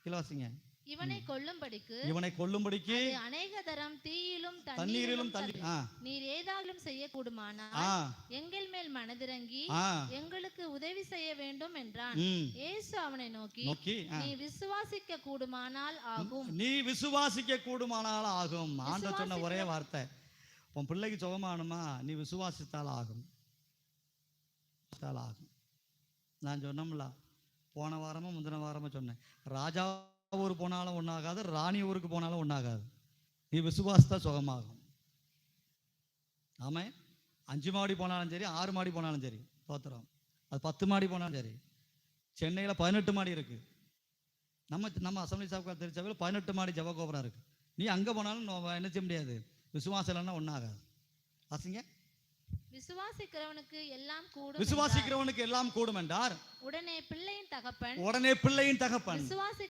கிலவாசிங்க. இவனை கொல்லும்படிக்கு அது அநேக தரம் தீயிலும் தண்ணீரிலும் நீர் ஏதாலும் செய்ய கூடுமானால் எங்கள் மேல் மனதிறங்கி எங்களுக்கு உதவி செய்ய வேண்டும் என்றான். இயேசு அவனை நோக்கி நீ விசுவாசிக்க கூடுமானால் ஆகும். ஆண்டவர் சொன்ன ஒரே வார்த்தை, உன் பிள்ளைக்கு சுகமானுமா, நீ விசுவாசித்தால் ஆகும். நான் சொன்னோம்ல, போன வாரமும் முந்தின வாரமும் சொன்னேன், ராஜா ஊர் போனாலும் ஒன்றாகாது, ராணி ஊருக்கு போனாலும் ஒன்றாகாது. நீ விசுவாசித்தா சுகமாகும். ஆமாம், 5 மாடி போனாலும் சரி, 6 மாடி போனாலும் சரி, தோத்திரம். அது 10 மாடி போனாலும் சரி. சென்னையில் 18 மாடி இருக்கு. நம்ம அசம்பிளி சாப்கா திருச்சபையில் 18 மாடி ஜபகோபுரம் இருக்கு. நீ அங்கே போனாலும் என்ன செய்ய முடியாது, விசுவாசம் இல்லைன்னா ஒன்றாகாது. வாசிங்க. விசுவாசிக்கிறவனுக்கு எல்லாம் கூடும் என்றார். உடனே பிள்ளையின் தகப்பன் விசுவாசி